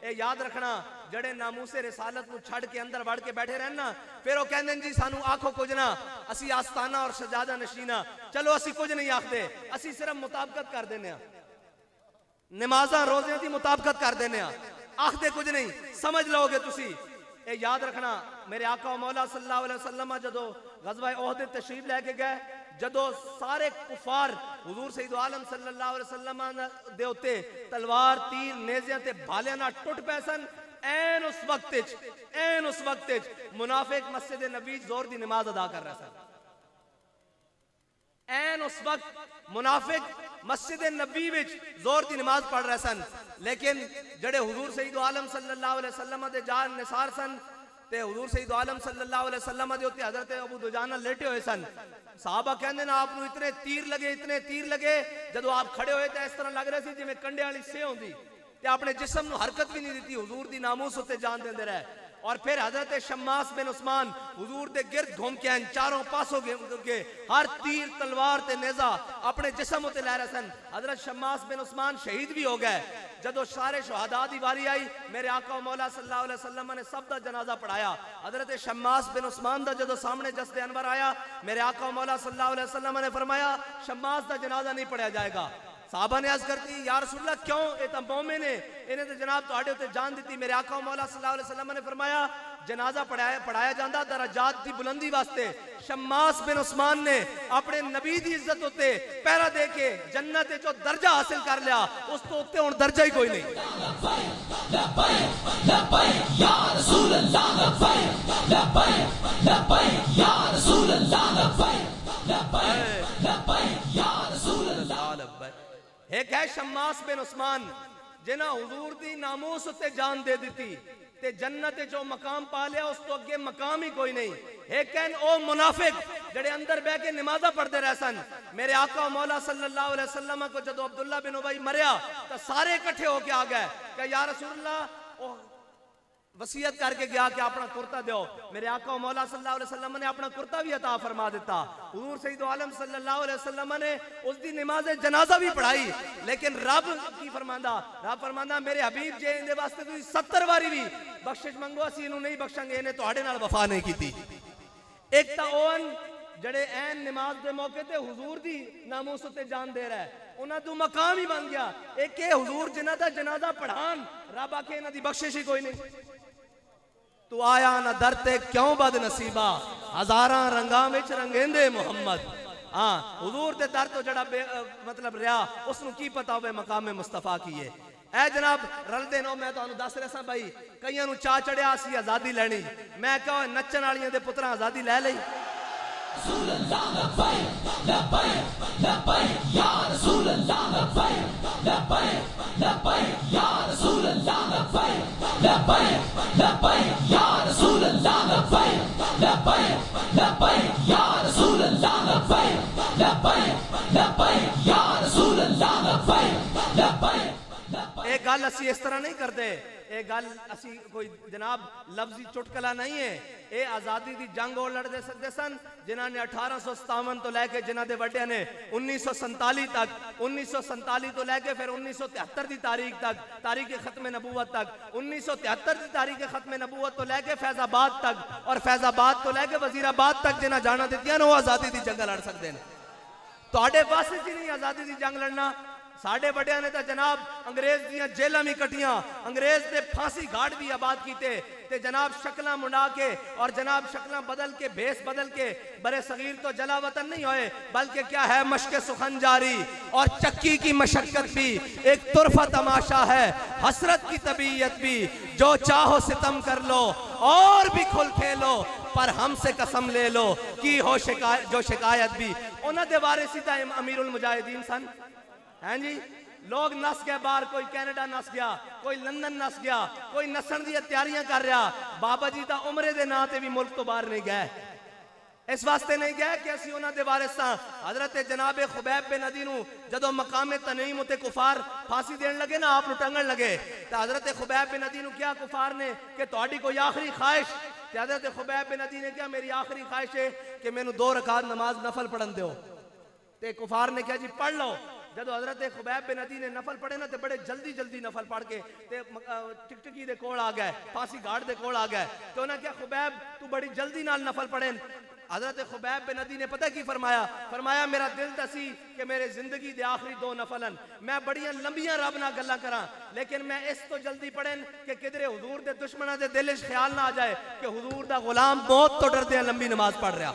اے یاد رکھنا جڑے ناموس رسالت نو چھڑ کے اندر وڑ کے بیٹھے رہنا پھر وہ کہندے جی سانو آکھو کچھ نہ اسی آستانہ اور سجادہ نشینہ چلو اسی کچھ نہیں آکھدے اسی صرف مطابقت کر دینے نمازاں روزے دی مطابقت کر دینے آکھدے کچھ نہیں سمجھ لو گے تسی اے یاد رکھنا میرے آقا و مولا صلی اللہ علیہ وسلم جدو غزوہ احد تشریف لے کے گئے جدو سارے کفار حضور سید عالم صلی اللہ علیہ وسلم دے ہوتے تلوار تیر نیزیاں تے بھالیاں نہ ٹوٹ پیسن این اس وقت منافق مسجد نبی زور دی نماز ادا کر رہا سن این اس وقت منافق مسجد نبی وچ زور دی نماز پڑھ رہے سن لیکن جڑے حضور سید عالم صلی اللہ علیہ وسلم دے جان نثار سن تے حضور سید عالم صلی اللہ علیہ وسلم دے ہوتے حضرت ابو دجانہ لیٹے ہوئے سن صحابہ کہندے نا آپ نو اتنے تیر لگے جدو آپ کھڑے ہوئے تے اس طرح لگ رہے سی جی میں کنڈے والی سے ہوندی تے اپنے جسم نو حرکت بھی نہیں دیتی حضور دی ناموس تے جان دیندے رہے اور پھر حضرت شماس بن عثمان حضور دے گرد گھوم کے ہیں چاروں پاسوں کے ہر تیر تلوار تے نیزہ اپنے جسم تے لے رہے سن حضرت شماس بن عثمان شہید بھی ہو گئے جدو سارے شہداء دی باری آئی میرے آقا و مولا صلی اللہ علیہ وسلم نے سب دا جنازہ پڑھایا حضرت شماس بن عثمان دا جدو سامنے جسد انور آیا میرے آقا و مولا صلی اللہ علیہ وسلم نے فرمایا شماس دا جنازہ نہیں پڑھایا جائے گا صحابہ نے عرض کرتی یا رسول اللہ کیوں اے تا مومن ہے انہیں تو جناب تو آڑے ہوتے جان دیتی میرے آقا و مولا صلی اللہ علیہ وسلم نے فرمایا جنازہ پڑھایا جاندہ درجات دی بلندی واسطے شماس بن عثمان نے اپنے نبی دی عزت ہوتے پیرا دے کے جنت جو درجہ حاصل کر لیا اس تو ہوتے ان درجہ ہی کوئی نہیں لبیک یا رسول اللہ لبیک یا رسول اللہ لبیک یا رسول اللہ ایک ہے شماس بن عثمان جنہ حضور دی ناموس تے جان دے دیتی تے جنت جو مقام پا لیا اس تو اگے مقام ہی کوئی نہیں ایک ہے او منافق جڑے اندر بے کے نمازہ پڑھ دے رہ سن میرے آقا و مولا صلی اللہ علیہ وسلم کو جدو عبداللہ بن ابی مریا تو سارے کٹھے ہو کے آگئے کہ یا رسول اللہ وصیت کر کے گیا کہ اپنا کرتا دیو میرے آقا و مولا صلی اللہ علیہ وسلم نے اپنا کرتا بھی عطا فرما دیتا حضور سید عالم صلی اللہ علیہ وسلم نے اس دی نماز جنازہ بھی پڑھائی لیکن رب کی فرماندہ میرے حبیب جے اندے واسطے تو 70 باری بھی بخشش منگو اسی انہوں نہیں بخشنگے انہیں تو آڑے نال وفا نہیں کی تھی ایک تا اون جڑے این نماز دے موقع تے حضور دی ناموس تے جان دے رہا ہے انہاں تو مقام ہی بن گیا ایک ہے حضور جنہ دا جنازہ پڑھان رب آکے انہاں دی بخشش ہی کوئی نہیں تو آیا نہ درتے کیوں بد نصیبہ ہزاراں رنگاں وچ رنگیندے محمد ہاں حضور دے در تو جڑا مطلب رہا اس نو کی پتا ہوئے مقام مصطفیٰ کیے اے جناب رل دے نو میں تو انہوں دس رہا سا بھائی کئیاں نو چاہ چڑھیا سی آزادی لینی میں کہو نچن والیاں دے پتراں آزادی لے لئی رسول اللہ لبیک لبیک لبیک یا رسول اللہ لبیک لبیک لبیک یا رسول اللہ لبیک لبیک لبیک یا رسول اللہ لبیک لبیک لبیک یا رسول اللہ لبیک لبیک لبیک یا رسول اللہ لبیک لبیک ایک گل اسی اس طرح نہیں کرتے ایک گل اسی کوئی جناب لفظی چٹکلا نہیں ہے اے آزادی دی جنگ اور لڑ دے سکتے سن جنہاں نے 1857 تو لے کے جنہاں دے وڈے نے 1947 تو لے کے پھر 1973 دی تاریخ تک تاریخ ختم نبوت تک 1973 دی تاریخ ختم نبوت تو لے کے فیض آباد تک اور فیض آباد تو لے کے وزیر آباد تک جنہاں جانا دیتیاں وہ آزادی دی جنگ لڑ سکتے ہیں تو آڑے پاسے جی نہیں آزادی دی جنگ لڑنا ساڑھے بڑے نے تا جناب انگریز دیاں جیلہ میں کٹیاں انگریز دے پھانسی گھاٹ بھی آباد کیتے تے جناب شکلہ منڈا کے اور جناب شکلہ بدل کے بھیس بدل کے برے صغیر تو جلا وطن نہیں ہوئے بلکہ کیا ہے مشق سخن جاری اور چکی کی مشقت بھی ایک طرفہ تماشا ہے حسرت کی طبیعت بھی جو چاہو ستم کر لو اور بھی کھل کھیلو پر ہم سے قسم لے لو کی ہو جو شکایت بھی انہاں دے وارثی تا امیر المجاہدین سن ہیں جی لوگ نس گئے باہر کوئی کینیڈا نس گیا کوئی لندن نس گیا کوئی نسن دی تیاریاں کر رہا بابا جی تا عمرے دے ناتے بھی ملک تو باہر نہیں گئے اس واسطے نہیں گئے کہ اسی انہاں دے وارثاں حضرت جناب خبیب بن عدی نو جدو مقام تنعیم تے کفار پھانسی دین لگے نا آپ نو ٹنگن لگے تو حضرت خبیب بن عدی نو کیا کفار نے کہ تہاڈی کوئی آخری خواہش کہ حضرت خبیب بن عدی نے کیا میری آخری خواہش ہے کہ میں نو 2 رکعت نماز نفل پڑھن دیو تے کفار نے کیا جی پڑھ لو جدو حضرت خبیب بن عدی نے نفل پڑھے نا تے بڑے جلدی جلدی نفل پڑھ کے تے ٹکٹکی دے کول آ گئے، پھانسی گھاٹ دے کول آ گئے، تو انہاں کیا خبیب تو بڑی جلدی نال نفل پڑھیں؟ حضرت خبیب بن عدی نے پتہ کی فرمایا؟ فرمایا میرا دل تسی کہ میرے زندگی دے آخری 2 نفلن میں بڑیاں لمبیاں رب نہ گلاں کراں، لیکن میں اس تو جلدی پڑھن کہ کدھر حضور دے دشمناں دے دل وچ خیال نہ آ جائے کہ حضور دا غلام موت تو ڈردے لمبی نماز پڑھ رہا،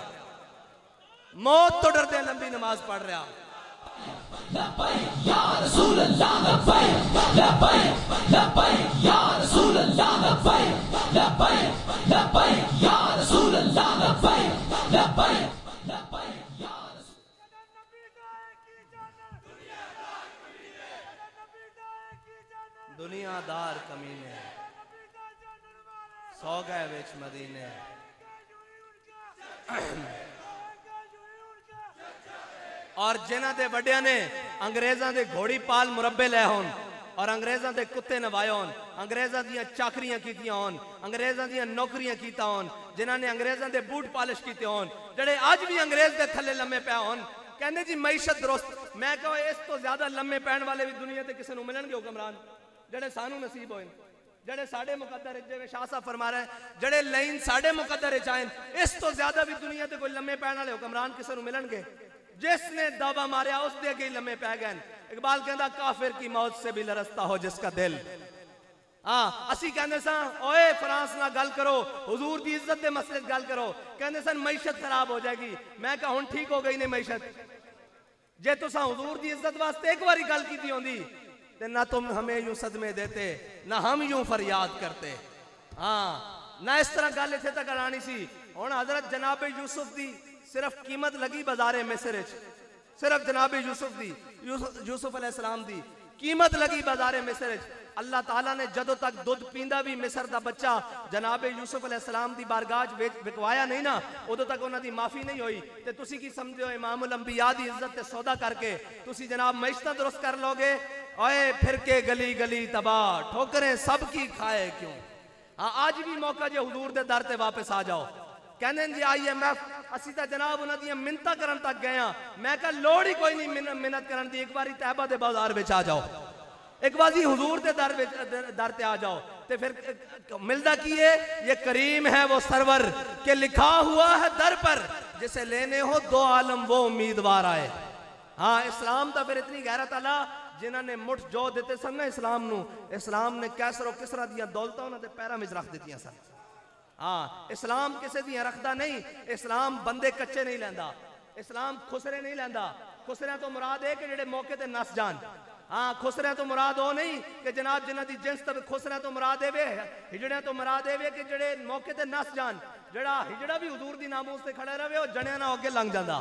موت تو ڈردے لمبی نماز پڑھ رہا۔ لبیک یا رسول اللہ لبیک لبیک لبیک یا رسول اللہ لبیک لبیک لبیک یا رسول اللہ لبیک لبیک لبیک یا دنیا دار کمینے سو گئے وچ مدینے، اور جنہ دے وڈیاں نے انگریزاں دے گھوڑی پال مربے لے ہون اور انگریزاں دے کتے نوائے ہون، انگریزاں دیاں چاکریاں کیتیاں ہون، انگریزاں دیاں نوکریاں کیتا ہون، جنہ نے انگریزاں دے بوٹ پالش کیتے ہون، جڑے آج بھی انگریز دے تھلے لمے پیا ہون، کہنے جی معیشت درست۔ میں کہو اس تو زیادہ لمے پین والے بھی دنیا تے کسے نو ملن گے حکمران جڑے سانو نصیب ہوئے، جڑے ساڑے مقدر جے شاہ صاحب فرما رہے ہیں جڑے لائن ساڑے مقدر چاہیں، اس تو زیادہ بھی دنیا تے کوئی لمے پین والے حکمران کسے نو ملن گے؟ جس نے دعویٰ ماریا اس دے کے لمے پہ گئے۔ اقبال کہندا کافر کی موت سے بھی لرزتا ہو جس کا دل۔ اسی کہندے سن اوئے فرانس نہ گل کرو، حضور دی عزت دے مسئلے گل کرو، کہندے سن معیشت خراب ہو جائے گی۔ میں کہا ہن ٹھیک ہو گئی نے معیشت، جے تساں حضور دی عزت واسطے ایک باری گل کیتی ہوندی تے نہ تم ہمیں یوں صدمے دیتے نہ ہم یوں فریاد کرتے، نہ اس طرح گل اتنے تک آنی سی۔ ہن حضرت جناب یوسف دی صرف قیمت لگی بازار مصر وچ، صرف جناب یوسف علیہ السلام دی قیمت لگی بازار مصر وچ۔ اللہ تعالیٰ نے جدو تک دودھ پیندا بھی مصر دا بچہ جناب یوسف علیہ السلام دی بارگاہ وکوایا نہیں نا، ادو تک انہاں دی معافی نہیں ہوئی۔ تے تسی کی سمجھو امام الانبیاء دی عزت تے سودا کر کے تسی جناب معیشتاں درست کر لو گے؟ اوئے پھر کے گلی گلی تباہ، ٹھوکریں سب کی کھائے کیوں۔ آج بھی موقع جے حضور دے در تے واپس آ جاؤ۔ کہنے جی IMF اسی تا جناب انہاں دیاں منتاں کرن تک گئے ہاں، میں کہا لوڑ ہی کوئی نہیں منت کرن دی، ایک باری طیبہ دے بازار وچ آ جاؤ، ایک باری حضور دے در تے آ جاؤ، تے پھر ملدہ کی ہے یہ کریم ہے وہ سرور کہ لکھا ہوا ہے در پر جسے لینے ہو 2 عالم وہ امیدوار آئے۔ اسلام تا پھر اتنی غیرت اللہ جنہاں نے مٹھ جو دیتے سن نا اسلام نو، اسلام نے کیسر و کسرا دیاں دولتاں انہاں دے پیراں وچ رکھ دیتیاں سن۔ اسلام کسے دیاں رکھدا نہیں، اسلام بندے کچے نہیں لیندا، اسلام خسرے نہیں لیندا۔ خسرے تو مراد ہے کہ جڑے موقع تے نس جان، خسرے تو مراد ہو نہیں کہ جناب جنہ دی جنس تب خسرے تو مراد ہے ہجڑے تو مراد ہے کہ جڑے موقع تے نس جان، جڑا ہجڑا بھی حضور دی ناموس تے کھڑے رہے اور جنیا نہ ہوگے لنگ جاندہ۔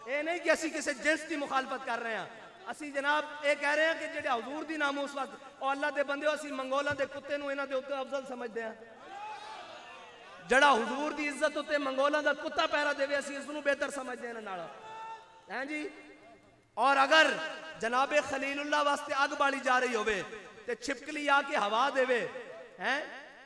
اے نہیں کہ اسی کسی جنس دی مخالفت کر رہے ہیں، اسی جناب اے کہہ رہے ہیں کہ جڑے حضور دی ناموس وقت اور اللہ دے بندے ہو اسی منگولاں دے کتے نو انہاں دے اوتے افضل سمجھدے ہیں۔ جڑا حضور دی عزت ہوتے منگولاں دا کتا پیرا دے وے اسی اس نو بہتر سمجھدے ہیں ناڑا ہیں جی۔ اور اگر جناب خلیل اللہ واسطے اگ بالی جا رہی ہوئے تے چھپکلی آ کے ہوا دے وے،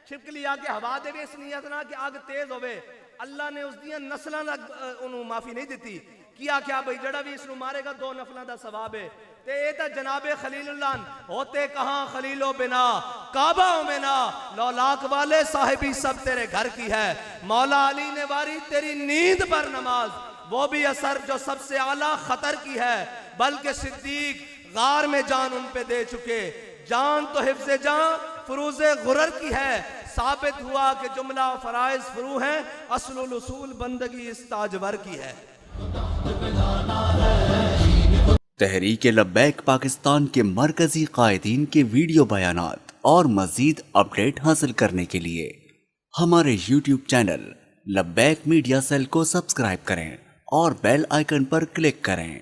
چھپکلی آ کے ہوا دے وے اس نیت نہ کہ اگ تیز ہوئے، اللہ نے اس دیاں نسلاں دا انہوں معافی نہیں دیتی۔ کیا بھئی جڑا بھی اس نو مارے گا 2 نفلاں دا ثواب ہے۔ تے اے تا جناب خلیل اللہ ہوتے کہاں خلیل و بنا کعبہ و منا، لولاک والے صاحبی سب تیرے گھر کی ہے، مولا علی نے واری تیری نیند پر نماز، وہ بھی اثر جو سب سے اعلیٰ خطر کی ہے، بلکہ صدیق غار میں جان ان پہ دے چکے، جان تو حفظ جان فروز غرر کی ہے، ثابت ہوا کہ جملہ فرائض فرو ہیں، اصل الاصول بندگی اس تاجور کی ہے۔ تحریک لبیک پاکستان کے مرکزی قائدین کے ویڈیو بیانات اور مزید اپڈیٹ حاصل کرنے کے لیے ہمارے YouTube چینل لبیک میڈیا سیل کو سبسکرائب کریں اور بیل آئیکن پر کلک کریں۔